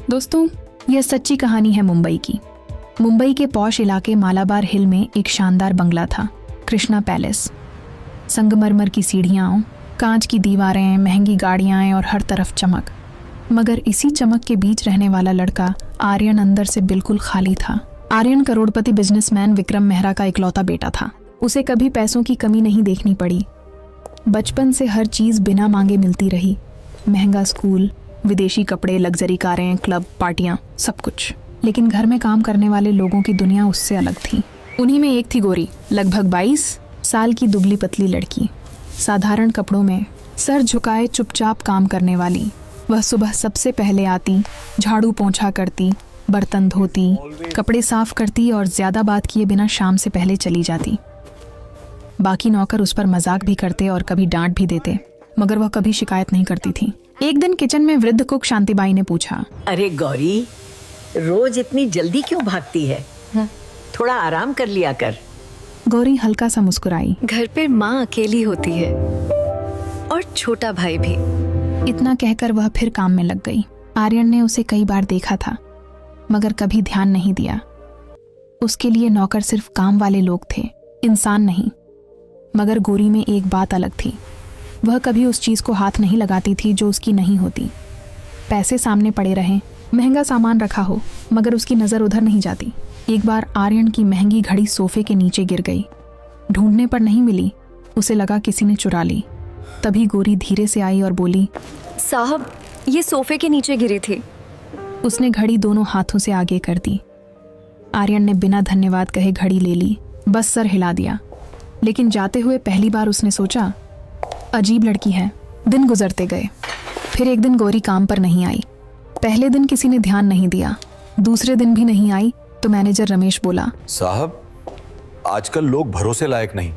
दोस्तों, यह सच्ची कहानी है मुंबई की। मुंबई के पॉश इलाके मालाबार हिल में एक शानदार बंगला था, कृष्णा पैलेस। संगमरमर की सीढ़ियाँ, कांच की दीवारें, महंगी गाड़ियाँ और हर तरफ चमक। मगर इसी चमक के बीच रहने वाला लड़का आर्यन अंदर से बिल्कुल खाली था। आर्यन करोड़पति बिजनेसमैन विक्रम मेहरा का इकलौता बेटा था। उसे कभी पैसों की कमी नहीं देखनी पड़ी। बचपन से हर चीज़ बिना मांगे मिलती रही। महंगा स्कूल, विदेशी कपड़े, लग्जरी कारें, क्लब, पार्टियां, सब कुछ। लेकिन घर में काम करने वाले लोगों की दुनिया उससे अलग थी। उन्हीं में एक थी गोरी, लगभग 22 साल की दुबली पतली लड़की, साधारण कपड़ों में, सर झुकाए चुपचाप काम करने वाली। वह सुबह सबसे पहले आती, झाड़ू पोंछा करती, बर्तन धोती, कपड़े साफ करती और ज़्यादा बात किए बिना शाम से पहले चली जाती। बाकी नौकर उस पर मजाक भी करते और कभी डांट भी देते, मगर वह कभी शिकायत नहीं करती थी। एक दिन किचन में वृद्ध कुक शांतिबाई ने पूछा, अरे गौरी, रोज इतनी जल्दी क्यों भागती है? थोड़ा आराम कर लिया कर। गौरी हल्का सा मुस्कुराई। घर पे माँ अकेली होती है और छोटा भाई भी। इतना कहकर वह फिर काम में लग गई। आर्यन ने उसे कई बार देखा था, मगर कभी ध्यान नहीं दिया। उसके लिए नौकर सिर्फ काम वाले लोग थे, इंसान नहीं। मगर गौरी में एक बात अलग थी। वह कभी उस चीज़ को हाथ नहीं लगाती थी जो उसकी नहीं होती। पैसे सामने पड़े रहें, महंगा सामान रखा हो, मगर उसकी नज़र उधर नहीं जाती। एक बार आर्यन की महंगी घड़ी सोफे के नीचे गिर गई। ढूंढने पर नहीं मिली, उसे लगा किसी ने चुरा ली। तभी गौरी धीरे से आई और बोली, साहब, ये सोफे के नीचे गिरी थी। उसने घड़ी दोनों हाथों से आगे कर दी। आर्यन ने बिना धन्यवाद कहे घड़ी ले ली, बस सर हिला दिया। लेकिन जाते हुए पहली बार उसने सोचा, अजीब लड़की है। दिन गुजरते गए। फिर एक दिन गौरी काम पर नहीं आई। पहले दिन किसी ने ध्यान नहीं दिया, दूसरे दिन भी नहीं आई तो मैनेजर रमेश बोला, साहब, आजकल लोग भरोसे लायक नहीं,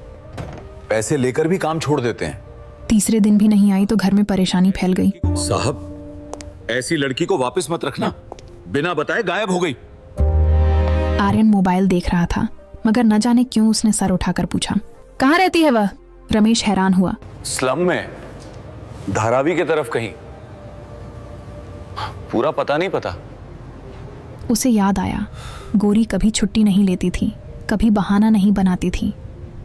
पैसे लेकर भी काम छोड़ देते हैं। तीसरे दिन भी नहीं आई तो घर में परेशानी फैल गई। साहब, ऐसी लड़की को वापस मत रखना, बिना बताए गायब हो गई। आर्यन मोबाइल देख रहा था, मगर न जाने क्यों उसने सर उठाकर पूछा, कहाँ रहती है वह? रमेश हैरान हुआ। स्लम में, धारावी की तरफ कहीं। पूरा पता नहीं पता। उसे याद आया, गौरी कभी छुट्टी नहीं लेती थी, कभी बहाना नहीं बनाती थी।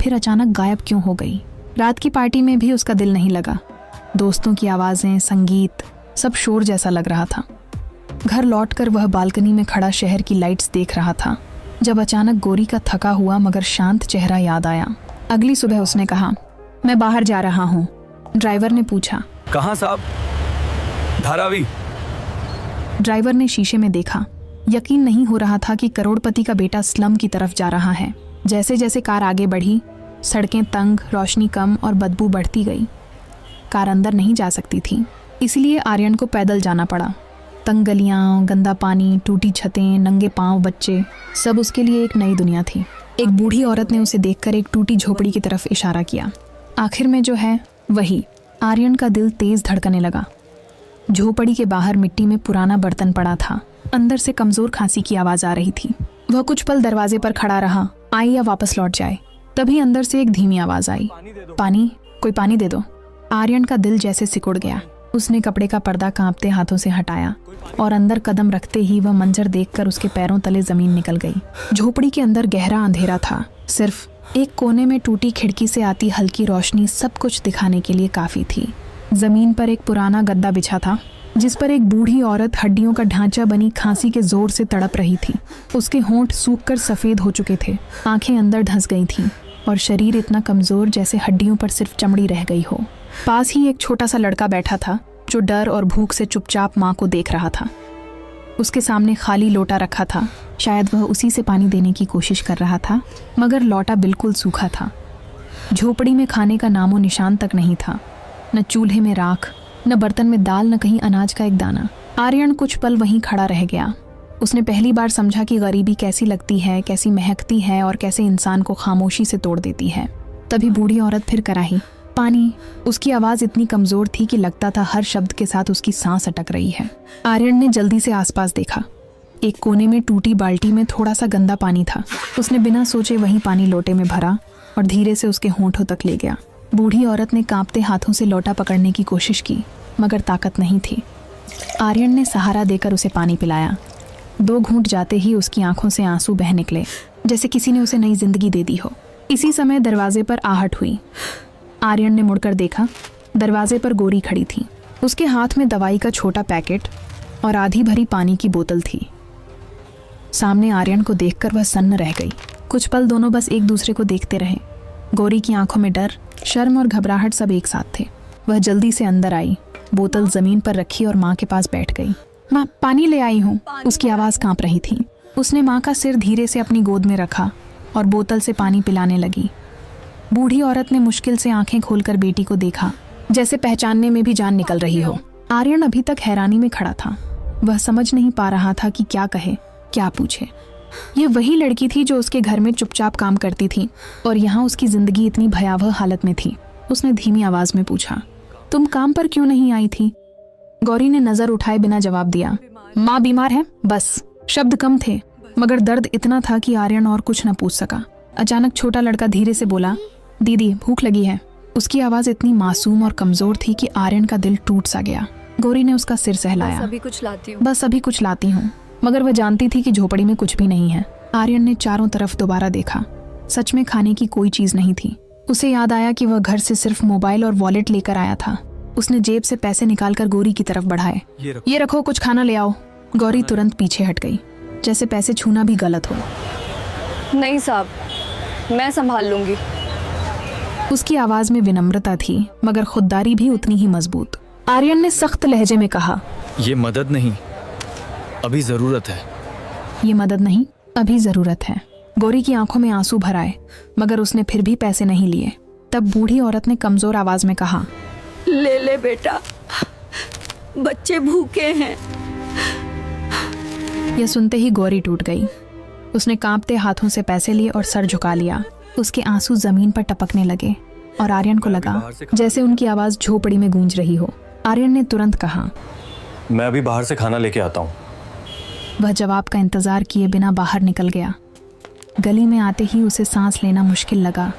फिर अचानक गायब क्यों हो गई? रात की पार्टी में भी उसका दिल नहीं लगा। दोस्तों की आवाज़ें, संगीत, सब शोर जैसा लग रहा था। घर लौटकर वह बालकनी में खड़ा शहर की लाइट्स देख रहा था, जब अचानक गौरी का थका हुआ मगर शांत चेहरा याद आया। अगली सुबह उसने कहा, मैं बाहर जा रहा हूँ। ड्राइवर ने पूछा, कहाँ साहब? धारावी। ड्राइवर ने शीशे में देखा। यकीन नहीं हो रहा था कि करोड़पति का बेटा स्लम की तरफ जा रहा है। जैसे जैसे कार आगे बढ़ी, सड़कें तंग, रोशनी कम और बदबू बढ़ती गई। कार अंदर नहीं जा सकती थी, इसलिए आर्यन को पैदल जाना पड़ा। तंग गलियाँ, गंदा पानी, टूटी छतें, नंगे पांव बच्चे, सब उसके लिए एक नई दुनिया थी। एक बूढ़ी औरत ने उसे देखकर एक टूटी झोपड़ी की तरफ इशारा किया। आखिर में जो है वही। आर्यन का दिल तेज धड़कने लगा। झोपड़ी के बाहर मिट्टी में पुराना बर्तन पड़ा था। अंदर से कमजोर खांसी की आवाज आ रही थी। वह कुछ पल दरवाजे पर खड़ा रहा, आए या वापस लौट जाए। तभी अंदर से एक धीमी आवाज आई, पानी, कोई पानी दे दो। आर्यन का दिल जैसे सिकुड़ गया। उसने कपड़े का पर्दा कांपते हाथों से हटाया और अंदर कदम रखते ही वह मंजर देखकर उसके पैरों तले जमीन निकल गई। झोपड़ी के अंदर गहरा अंधेरा था। सिर्फ एक कोने में टूटी खिड़की से आती हल्की रोशनी सब कुछ दिखाने के लिए काफी थी। जमीन पर एक पुराना गद्दा बिछा था, जिस पर एक बूढ़ी औरत हड्डियों का ढांचा बनी खांसी के जोर से तड़प रही थी। उसके होंठ सूखकर सफेद हो चुके थे, आंखें अंदर धंस गई थीं और शरीर इतना कमजोर जैसे हड्डियों पर सिर्फ चमड़ी रह गई हो। पास ही एक छोटा सा लड़का बैठा था, जो डर और भूख से चुपचाप माँ को देख रहा था। उसके सामने खाली लोटा रखा था। शायद वह उसी से पानी देने की कोशिश कर रहा था, मगर लोटा बिल्कुल सूखा था। झोपड़ी में खाने का नामो निशान तक नहीं था। न चूल्हे में राख, न बर्तन में दाल, न कहीं अनाज का एक दाना। आर्यन कुछ पल वहीं खड़ा रह गया। उसने पहली बार समझा कि गरीबी कैसी लगती है, कैसी महकती है और कैसे इंसान को खामोशी से तोड़ देती है। तभी बूढ़ी औरत फिर कराही, पानी। उसकी आवाज़ इतनी कमज़ोर थी कि लगता था हर शब्द के साथ उसकी सांस अटक रही है। आर्यन ने जल्दी से आसपास देखा। एक कोने में टूटी बाल्टी में थोड़ा सा गंदा पानी था। उसने बिना सोचे वही पानी लोटे में भरा और धीरे से उसके होंठों तक ले गया। बूढ़ी औरत ने कांपते हाथों से लोटा पकड़ने की कोशिश की, मगर ताकत नहीं थी। आर्यन ने सहारा देकर उसे पानी पिलाया। 2 घूंट जाते ही उसकी आंखों से आंसू बह निकले, जैसे किसी ने उसे नई जिंदगी दे दी हो। इसी समय दरवाजे पर आहट हुई। आर्यन ने मुड़कर देखा, दरवाजे पर गोरी खड़ी थी। उसके हाथ में दवाई का छोटा पैकेट और आधी भरी पानी की बोतल थी। सामने आर्यन को देखकर वह सन्न रह गई। कुछ पल दोनों बस एक दूसरे को देखते रहे। गौरी की आंखों में डर, शर्म और घबराहट सब एक साथ थे। वह जल्दी से अंदर आई, बोतल जमीन पर रखी और माँ के पास बैठ गई। माँ, पानी ले आई हूँ। उसकी आवाज़ कांप रही थी। उसने माँ का सिर धीरे से अपनी गोद में रखा और बोतल से पानी पिलाने लगी। बूढ़ी औरत ने मुश्किल से आंखें खोलकर बेटी को देखा, जैसे पहचानने में भी जान निकल रही हो। आर्यन अभी तक हैरानी में खड़ा था। वह समझ नहीं पा रहा था कि क्या कहे, क्या पूछे। यह वही लड़की थी जो उसके घर में चुपचाप काम करती थी और यहाँ उसकी जिंदगी इतनी भयावह हालत में थी। उसने धीमी आवाज में पूछा, तुम काम पर क्यों नहीं आई थी? गौरी ने नजर उठाए बिना जवाब दिया। माँ बीमार है, बस। शब्द कम थे मगर दर्द इतना था कि आर्यन और कुछ न पूछ सका। अचानक छोटा लड़का धीरे से बोला, दीदी भूख लगी है। उसकी आवाज इतनी मासूम और कमजोर थी कि आर्यन का दिल टूट सा गया। गौरी ने उसका सिर सहलाया। बस अभी कुछ लाती हूँ। मगर वह जानती थी कि झोपड़ी में कुछ भी नहीं है। आर्यन ने चारों तरफ दोबारा देखा। सच में खाने की कोई चीज नहीं थी। उसे याद आया कि वह घर से सिर्फ मोबाइल और वॉलेट लेकर आया था। उसने जेब से पैसे निकालकर गौरी की तरफ बढ़ाए। ये रखो, कुछ खाना ले आओ। गौरी तुरंत पीछे हट गई, जैसे पैसे छूना भी गलत हो। नहीं साहब, मैं संभाल लूंगी। उसकी आवाज में विनम्रता थी मगर खुददारी भी उतनी ही मजबूत। आर्यन ने सख्त लहजे में कहा, ये मदद नहीं, अभी जरूरत है। ये मदद नहीं, अभी जरूरत है। गौरी की आंखों में आंसू भर आए मगर उसने फिर भी पैसे नहीं लिए। तब बूढ़ी औरत ने कमजोर आवाज में कहा, ले ले बेटा, बच्चे भूखे हैं। यह सुनते ही गौरी टूट गई। उसने कांपते हाथों से पैसे लिए और सर झुका लिया। उसके आंसू जमीन पर टपकने लगे और आर्यन को लगा जैसे उनकी आवाज झोपड़ी में गूंज रही हो। आर्यन ने तुरंत कहा, मैं अभी बाहर से खाना लेके आता हूँ। वह जवाब का इंतजार किए बिना बाहर निकल गया। गली में आते ही उसे सांस लेना मुश्किल लगा।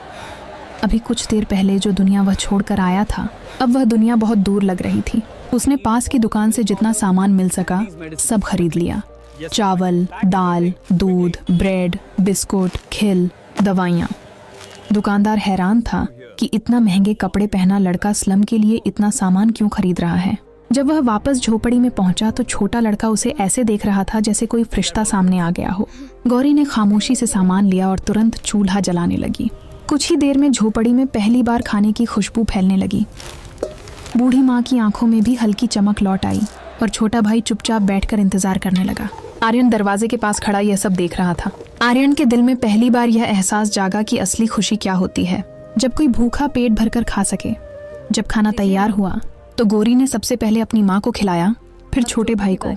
अभी कुछ देर पहले जो दुनिया वह छोड़कर आया था, अब वह दुनिया बहुत दूर लग रही थी। उसने पास की दुकान से जितना सामान मिल सका सब खरीद लिया। चावल, दाल, दूध, ब्रेड, बिस्कुट, खिल, दवाइयाँ। दुकानदार हैरान था कि इतना महंगे कपड़े पहना लड़का स्लम के लिए इतना सामान क्यों खरीद रहा है। जब वह वापस झोपड़ी में पहुंचा तो छोटा लड़का उसे ऐसे देख रहा था जैसे कोई फरिश्ता सामने आ गया हो। गौरी ने खामोशी से सामान लिया और तुरंत चूल्हा जलाने लगी। कुछ ही देर में झोपड़ी में पहली बार खाने की खुशबू फैलने लगी। बूढ़ी माँ की आंखों में भी हल्की चमक लौट आई और छोटा भाई चुपचाप बैठकर इंतजार करने लगा। आर्यन दरवाजे के पास खड़ा यह सब देख रहा था। आर्यन के दिल में पहली बार यह एहसास जागा कि असली खुशी क्या होती है, जब कोई भूखा पेट भरकर खा सके। जब खाना तैयार हुआ तो गौरी ने सबसे पहले अपनी माँ को खिलाया, फिर छोटे भाई को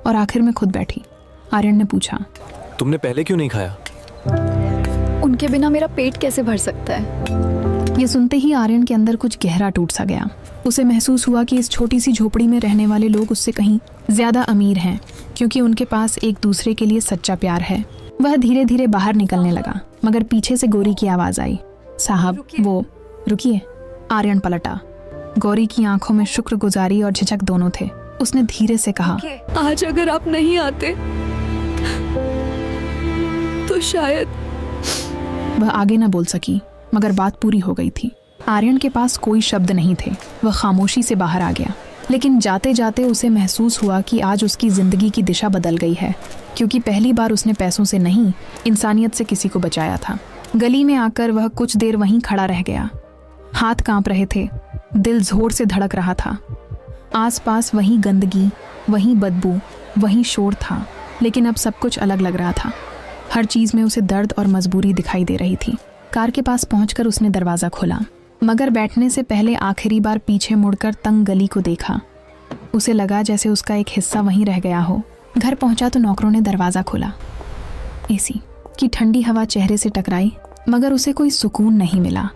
और आखिर में खुद बैठी। आर्यन ने पूछा, तुमने पहले क्यों नहीं खाया? उनके बिना मेरा पेट कैसे भर सकता है? ये सुनते ही आर्यन के अंदर कुछ गहरा टूट सा गया। उसे महसूस हुआ कि इस छोटी सी झोपड़ी में रहने वाले लोग उससे कहीं ज्यादा अमीर हैं, क्योंकि उनके पास एक दूसरे के लिए सच्चा प्यार है। वह धीरे धीरे बाहर निकलने लगा मगर पीछे से गौरी की आवाज आई, साहब वो रुकिए। आर्यन पलटा। गौरी की आंखों में शुक्रगुजारी और झिझक दोनों थे। उसने धीरे से कहा, आज अगर आप नहीं आते तो शायद। वह आगे न बोल सकी मगर बात पूरी हो गई थी। आर्यन के पास कोई शब्द नहीं थे। वह खामोशी से बाहर आ गया, लेकिन जाते जाते उसे महसूस हुआ कि आज उसकी जिंदगी की दिशा बदल गई है, क्योंकि पहली बार उसने पैसों से नहीं, इंसानियत से किसी को बचाया था। गली में आकर वह कुछ देर वहीं खड़ा रह गया। हाथ कांप रहे थे, दिल जोर से धड़क रहा था। आसपास वही गंदगी, वही बदबू, वही शोर था, लेकिन अब सब कुछ अलग लग रहा था। हर चीज में उसे दर्द और मजबूरी दिखाई दे रही थी। कार के पास पहुंचकर उसने दरवाजा खोला, मगर बैठने से पहले आखिरी बार पीछे मुड़कर तंग गली को देखा। उसे लगा जैसे उसका एक हिस्सा वहीं रह गया हो। घर पहुंचा तो नौकरों ने दरवाजा खोला। एसी की ठंडी हवा चेहरे से टकराई मगर उसे कोई सुकून नहीं मिला।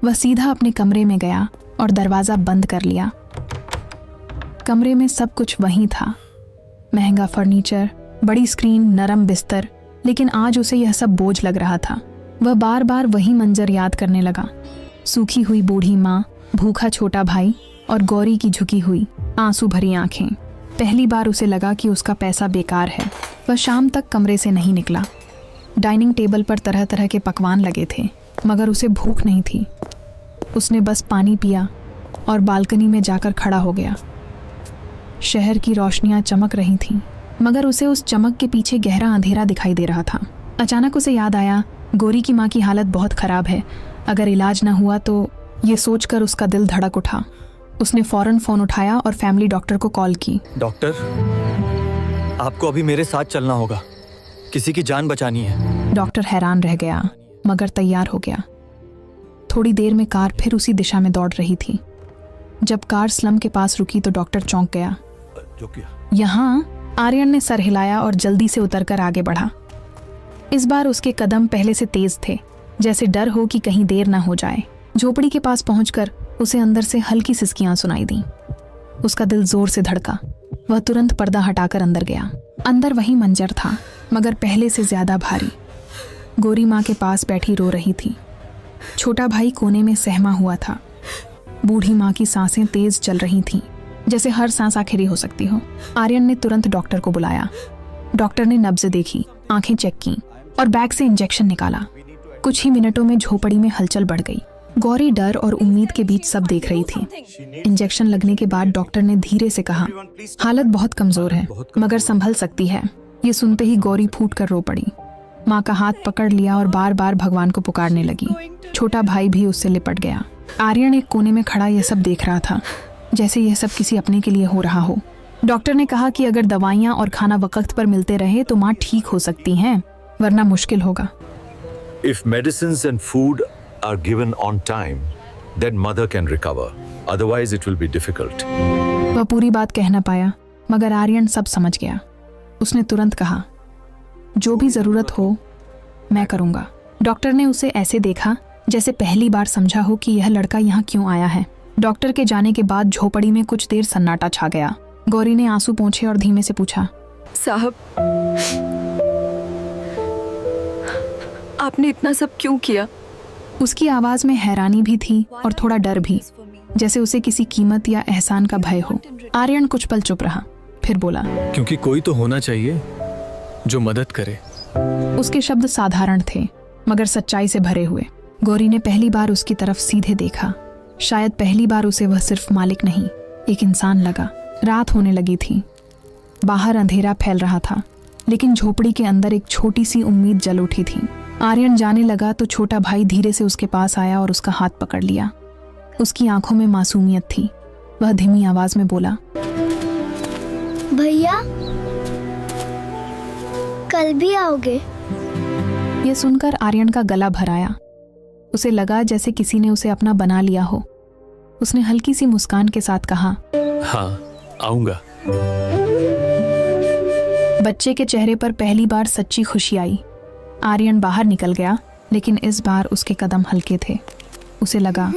वह सीधा अपने कमरे में गया और दरवाजा बंद कर लिया। कमरे में सब कुछ वहीं था, महंगा फर्नीचर, बड़ी स्क्रीन, नरम बिस्तर, लेकिन आज उसे यह सब बोझ लग रहा था। वह बार बार वही मंजर याद करने लगा। सूखी हुई बूढ़ी माँ, भूखा छोटा भाई और गौरी की झुकी हुई आंसू भरी आंखें। पहली बार उसे लगा कि उसका पैसा बेकार है। वह शाम तक कमरे से नहीं निकला। डाइनिंग टेबल पर तरह तरह के पकवान लगे थे, मगर उसे भूख नहीं थी। उसने बस पानी पिया और बालकनी में जाकर खड़ा हो गया। शहर की रोशनियां चमक रही थीं, मगर उसे उस चमक के पीछे गहरा अंधेरा दिखाई दे रहा था। अचानक उसे याद आया, गौरी की माँ की हालत बहुत खराब है, अगर इलाज न हुआ तो। ये सोचकर उसका दिल धड़क उठा। उसने फौरन फ़ोन उठाया और फैमिली डॉक्टर को कॉल की। डॉक्टर, आपको अभी मेरे साथ चलना होगा, किसी की जान बचानी है। डॉक्टर हैरान रह गया, मगर तैयार हो गया। थोड़ी देर में कार फिर उसी दिशा में दौड़ रही थी। जब कार स्लम के पास रुकी तो डॉक्टर चौंक गया। यहाँ आर्यन ने सर हिलाया और जल्दी से उतरकर आगे बढ़ा। इस बार उसके कदम पहले से तेज थे, जैसे डर हो कि कहीं देर न हो जाए। झोपड़ी के पास पहुंचकर उसे अंदर से हल्की सिसकियां सुनाई दी। उसका दिल जोर से धड़का। वह तुरंत पर्दा हटाकर अंदर गया। अंदर वही मंजर था, मगर पहले से ज्यादा भारी। गौरी माँ के पास बैठी रो रही थी। छोटा भाई कोने में सहमा हुआ था। बूढ़ी माँ की सांसें तेज चल रही थीं, जैसे हर सांस आखिरी हो सकती हो। आर्यन ने तुरंत डॉक्टर को बुलाया। डॉक्टर ने नब्ज देखी, आंखें चेक की और बैग से इंजेक्शन निकाला। कुछ ही मिनटों में झोपड़ी में हलचल बढ़ गई। गौरी डर और उम्मीद के बीच सब देख रही थी। इंजेक्शन लगने के बाद डॉक्टर ने धीरे से कहा, हालत बहुत कमजोर है, मगर संभल सकती है। ये सुनते ही गौरी फूट कर रो पड़ी। माँ का हाथ पकड़ लिया और बार बार भगवान को पुकारने लगी। छोटा भाई भी उससे लिपट गया। आर्यन एक कोने में खड़ा यह सब देख रहा था, जैसे यह सब किसी अपने के लिए हो रहा हो। डॉक्टर ने कहा कि अगर दवाइयाँ और खाना वक्त पर मिलते रहे तो माँ ठीक हो सकती हैं, वरना मुश्किल होगा। If medicines and food are given on time, then mother can recover. Otherwise, it will be difficult. वह पूरी बात कह न पाया, मगर आर्यन सब समझ गया। उसने तुरंत कहा, जो भी जरूरत हो मैं करूँगा। डॉक्टर ने उसे ऐसे देखा जैसे पहली बार समझा हो कि यह लड़का यहाँ क्यों आया है। डॉक्टर के जाने के बाद झोपड़ी में कुछ देर सन्नाटा छा गया। गौरी ने आंसू पोंछे और धीमे से पूछा, साहब, आपने इतना सब क्यों किया? उसकी आवाज में हैरानी भी थी और थोड़ा डर भी, जैसे उसे किसी कीमत या एहसान का भय हो। आर्यन कुछ पल चुप रहा, फिर बोला, क्योंकि कोई तो होना चाहिए जो मदद करे। उसके शब्द साधारण थे, मगर सच्चाई से भरे हुए। गौरी ने पहली बार उसकी तरफ सीधे देखा। शायद पहली बार उसे वह सिर्फ मालिक नहीं, एक इंसान लगा। रात होने लगी थी। बाहर अंधेरा फैल रहा था, लेकिन झोपड़ी के अंदर एक छोटी सी उम्मीद जल उठी थी। आर्यन जाने लगा तो छोटा भाई धीरे से उसके पास आया और उसका हाथ पकड़ लिया। उसकी आंखों में मासूमियत थी। वह धीमी आवाज में बोला, भैया कल भी आओगे? यह सुनकर आर्यन का गला भर आया। उसे लगा जैसे किसी ने उसे अपना बना लिया हो। उसने हल्की सी मुस्कान के साथ कहा, हाँ, आऊंगा। बच्चे के चेहरे पर पहली बार सच्ची खुशी आई। आर्यन बाहर निकल गया, लेकिन इस बार उसके कदम हल्के थे। उसे लगा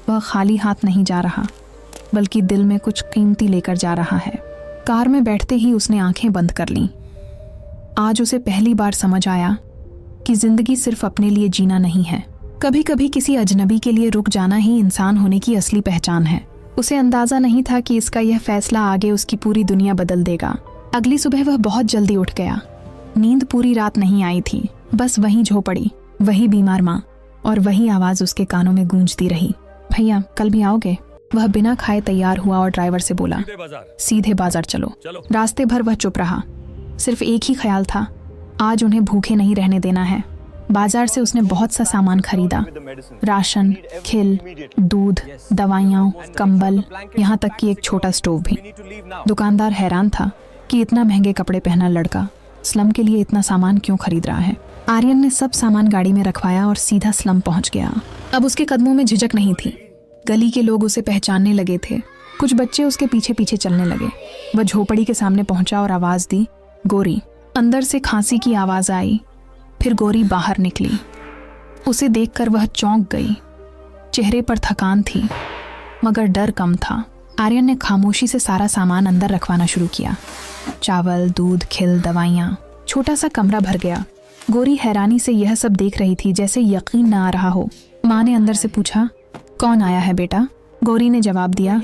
वह खाली हाथ नहीं जा रहा, बल्कि दिल में कुछ कीमती लेकर जा रहा है। कार में बैठते ही उसने आंखें बंद कर लीं। आज उसे पहली बार समझ आया कि जिंदगी सिर्फ अपने लिए जीना नहीं है, कभी कभी किसी अजनबी के लिए रुक जाना ही इंसान होने की असली पहचान है। उसे अंदाजा नहीं था कि इसका यह फैसला आगे उसकी पूरी दुनिया बदल देगा। अगली सुबह वह बहुत जल्दी उठ गया। नींद पूरी रात नहीं आई थी, बस वही झोपड़ी, वही बीमार माँ और वही आवाज उसके कानों में गूंजती रही, भैया कल भी आओगे? वह बिना खाए तैयार हुआ और ड्राइवर से बोला, सीधे बाजार चलो। रास्ते भर वह चुप रहा। सिर्फ एक ही ख्याल था, आज उन्हें भूखे नहीं रहने देना है। बाजार से उसने बहुत सा सामान खरीदा, राशन, खिल, दूध, दवाइयाँ, कंबल, यहाँ तक कि एक छोटा स्टोव भी। दुकानदार हैरान था कि इतना महंगे कपड़े पहना लड़का स्लम के लिए इतना सामान क्यों खरीद रहा है। आर्यन ने सब सामान गाड़ी में रखवाया और सीधा स्लम पहुंच गया। अब उसके कदमों में झिझक नहीं थी। गली के लोग उसे पहचानने लगे थे। कुछ बच्चे उसके पीछे पीछे चलने लगे। वह झोपड़ी के सामने पहुंचा और आवाज दी, गोरी। अंदर से खांसी की आवाज आई। फिर गोरी बाहर निकली। उसे देखकर वह चौंक गई। चेहरे पर थकान थी, मगर डर कम था। आर्यन ने खामोशी से सारा सामान अंदर रखवाना शुरू किया, चावल, दूध, खिल, दवाइयाँ। छोटा सा कमरा भर गया। गोरी हैरानी से यह सब देख रही थी, जैसे यकीन न आ रहा हो। माँ ने अंदर से पूछा, कौन आया है बेटा? गौरी ने जवाब दिया,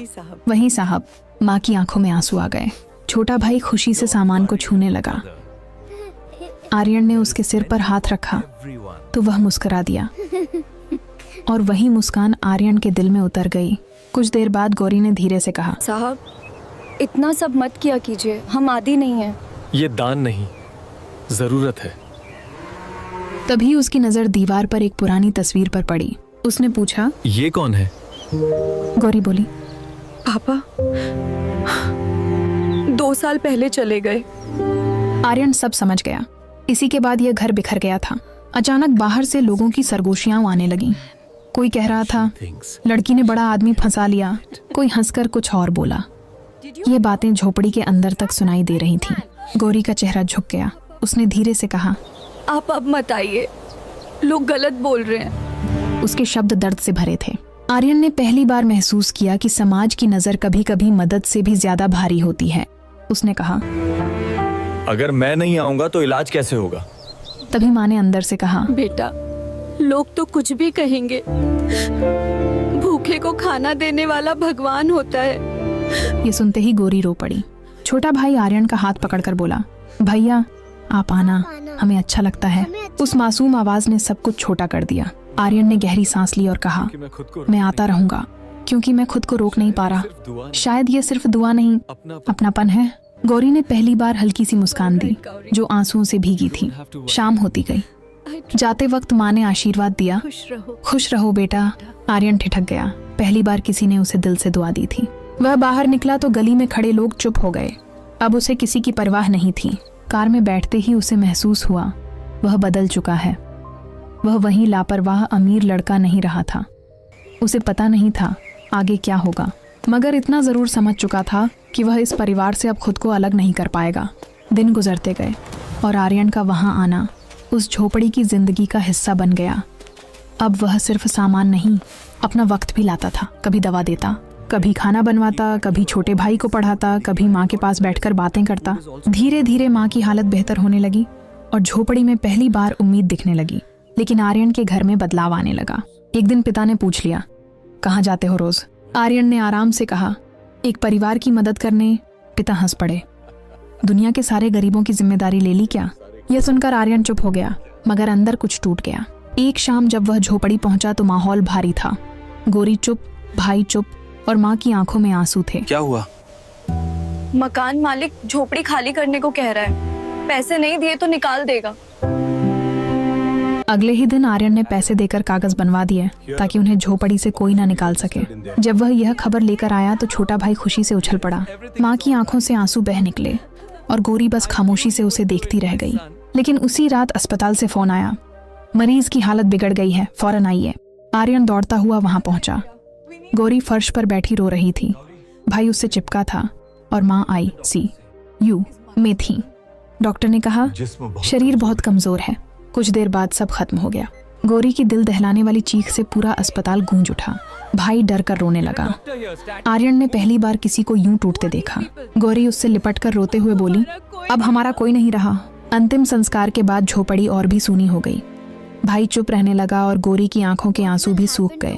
वही साहब। माँ की आंखों में आंसू आ गए। छोटा भाई खुशी से सामान को छूने लगा। आर्यन ने उसके सिर पर हाथ रखा तो वह मुस्कुरा दिया और वही मुस्कान आर्यन के दिल में उतर गई। कुछ देर बाद गौरी ने धीरे से कहा, साहब इतना सब मत किया कीजिए, हम आदी नहीं हैं। ये दान नहीं, जरूरत है। तभी उसकी नजर दीवार पर एक पुरानी तस्वीर पर पड़ी। उसने पूछा, ये कौन है? गौरी बोली, पापा 2 साल पहले चले गए। आर्यन सब समझ गया। इसी के बाद यह घर बिखर गया था। अचानक बाहर से लोगों की सरगोशियां आने लगीं। कोई कह रहा था, लड़की ने बड़ा आदमी फंसा लिया। कोई हंसकर कुछ और बोला। ये बातें झोपड़ी के अंदर तक सुनाई दे रही थीं। गौरी का चेहरा झुक गया। उसने धीरे से कहा, आप अब मत आइए, लोग गलत बोल रहे हैं। उसके शब्द दर्द से भरे थे। आर्यन ने पहली बार महसूस किया कि समाज की नजर कभी कभी मदद से भी ज्यादा भारी होती है। उसने कहा, अगर मैं नहीं आऊंगा तो इलाज कैसे होगा? तभी माँ ने अंदर से कहा, बेटा लोग तो कुछ भी कहेंगे, भूखे को खाना देने वाला भगवान होता है। ये सुनते ही गौरी रो पड़ी। छोटा भाई आर्यन का हाथ पकड़कर बोला, भैया आप आना, हमें अच्छा लगता है। उस मासूम आवाज ने सब कुछ छोटा कर दिया। आर्यन ने गहरी सांस ली और कहा, मैं आता रहूंगा क्योंकि मैं खुद को रोक नहीं पा रहा। शायद ये सिर्फ दुआ नहीं, अपनापन है। गौरी ने पहली बार हल्की सी मुस्कान दी जो आंसुओं से भीगी थी। शाम होती गई। जाते वक्त माँ ने आशीर्वाद दिया, खुश रहो बेटा। आर्यन ठिठक गया। पहली बार किसी ने उसे दिल से दुआ दी थी। वह बाहर निकला तो गली में खड़े लोग चुप हो गए। अब उसे किसी की परवाह नहीं थी। कार में बैठते ही उसे महसूस हुआ वह बदल चुका है। वह वही लापरवाह अमीर लड़का नहीं रहा था। उसे पता नहीं था आगे क्या होगा, मगर इतना जरूर समझ चुका था कि वह इस परिवार से अब खुद को अलग नहीं कर पाएगा। दिन गुजरते गए और आर्यन का वहां आना उस झोपड़ी की जिंदगी का हिस्सा बन गया। अब वह सिर्फ सामान नहीं, अपना वक्त भी लाता था। कभी दवा देता, कभी खाना बनवाता, कभी छोटे भाई को पढ़ाता, कभी माँ के पास बैठकर बातें करता। धीरे धीरे माँ की हालत बेहतर होने लगी और झोपड़ी में पहली बार उम्मीद दिखने लगी। लेकिन आर्यन के घर में बदलाव आने लगा। एक दिन पिता ने पूछ लिया, कहाँ जाते हो रोज? आर्यन ने आराम से कहा, एक परिवार की मदद करने। पिता हंस पड़े, दुनिया के सारे गरीबों की जिम्मेदारी ले ली क्या? यह सुनकर आर्यन चुप हो गया, मगर अंदर कुछ टूट गया। एक शाम जब वह झोपड़ी पहुंचा तो माहौल भारी था। गौरी चुप, भाई चुप और माँ की आंखों में आंसू थे। क्या हुआ? मकान मालिक झोपड़ी खाली करने को कह रहा है, पैसे नहीं दिए तो निकाल देगा। अगले ही दिन आर्यन ने पैसे देकर कागज बनवा दिए ताकि उन्हें झोपड़ी से कोई ना निकाल सके। जब वह यह खबर लेकर आया तो छोटा भाई खुशी से उछल पड़ा। माँ की आंखों से आंसू बह निकले और गौरी बस खामोशी से उसे देखती रह गई। लेकिन उसी रात अस्पताल से फोन आया, मरीज की हालत बिगड़ गई है, फौरन आइए। आर्यन दौड़ता हुआ वहां पहुंचा। गौरी फर्श पर बैठी रो रही थी। भाई उससे चिपका था और माँ ICU में थी। डॉक्टर ने कहा, शरीर बहुत कमजोर है। कुछ देर बाद सब खत्म हो गया। गौरी की दिल दहलाने वाली चीख से पूरा अस्पताल गूंज उठा। भाई डर कर रोने लगा। आर्यन ने पहली बार किसी को यूं टूटते देखा। गौरी उससे लिपट कर रोते हुए बोली, अब हमारा कोई नहीं रहा। अंतिम संस्कार के बाद झोपड़ी और भी सूनी हो गई। भाई चुप रहने लगा और गौरी की आंखों के आंसू भी सूख गए।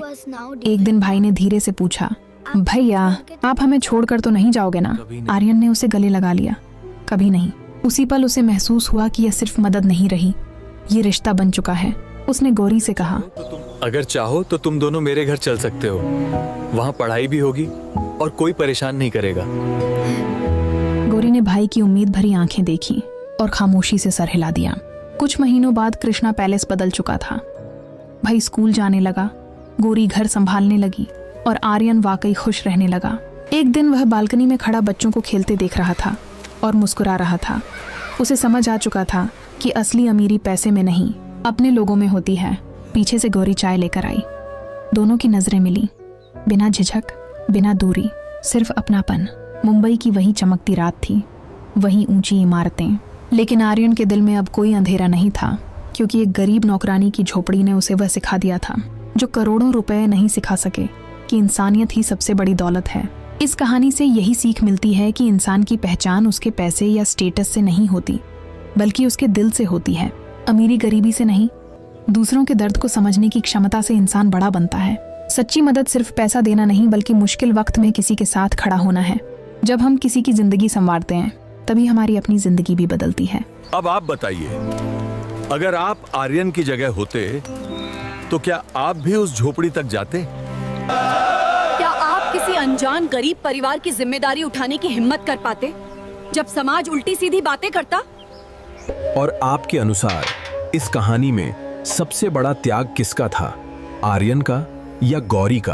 एक दिन भाई ने धीरे से पूछा, भैया आप हमें छोड़कर तो नहीं जाओगे ना? आर्यन ने उसे गले लगा लिया, कभी नहीं। उसी पल उसे महसूस हुआ कि यह सिर्फ मदद नहीं रही, ये रिश्ता बन चुका है। उसने गौरी से कहा, अगर चाहो तो तुम दोनों मेरे घर चल सकते हो। वहाँ पढ़ाई भी होगी और कोई परेशान नहीं करेगा। गौरी ने भाई की उम्मीद भरी आंखें देखी और खामोशी से सर हिला दिया। कुछ महीनों बाद कृष्णा पैलेस बदल चुका था। भाई स्कूल जाने लगा, गौरी घर संभालने लगी और आर्यन वाकई खुश रहने लगा। एक दिन वह बालकनी में खड़ा बच्चों को खेलते देख रहा था और मुस्कुरा रहा था। उसे समझ आ चुका था कि असली अमीरी पैसे में नहीं, अपने लोगों में होती है। पीछे से गौरी चाय लेकर आई। दोनों की नजरें मिली, बिना झिझक, बिना दूरी, सिर्फ अपनापन। मुंबई की वही चमकती रात थी, वही ऊंची इमारतें। लेकिन आर्यन के दिल में अब कोई अंधेरा नहीं था, क्योंकि एक गरीब नौकरानी की झोपड़ी ने उसे वह सिखा दिया था जो करोड़ों रुपए नहीं सिखा सके, कि इंसानियत ही सबसे बड़ी दौलत है। इस कहानी से यही सीख मिलती है कि इंसान की पहचान उसके पैसे या स्टेटस से नहीं होती, बल्कि उसके दिल से होती है। अमीरी गरीबी से नहीं, दूसरों के दर्द को समझने की क्षमता से इंसान बड़ा बनता है। सच्ची मदद सिर्फ पैसा देना नहीं बल्कि मुश्किल वक्त में किसी के साथ खड़ा होना है। जब हम किसी की जिंदगी संवारते हैं तभी हमारी अपनी जिंदगी भी बदलती है। अब आप बताइए, अगर आप आर्यन की जगह होते तो क्या आप भी उस झोपड़ी तक जाते? क्या आप किसी अनजान गरीब परिवार की जिम्मेदारी उठाने की हिम्मत कर पाते जब समाज उल्टी सीधी बातें करता? और आपके अनुसार इस कहानी में सबसे बड़ा त्याग किसका था, आर्यन का या गौरी का?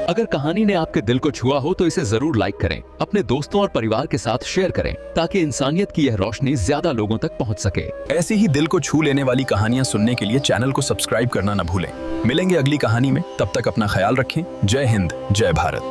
अगर कहानी ने आपके दिल को छुआ हो तो इसे जरूर लाइक करें, अपने दोस्तों और परिवार के साथ शेयर करें ताकि इंसानियत की यह रोशनी ज्यादा लोगों तक पहुंच सके। ऐसी ही दिल को छू लेने वाली कहानियां सुनने के लिए चैनल को सब्सक्राइब करना न भूलें। मिलेंगे अगली कहानी में, तब तक अपना ख्याल रखें। जय हिंद, जय भारत।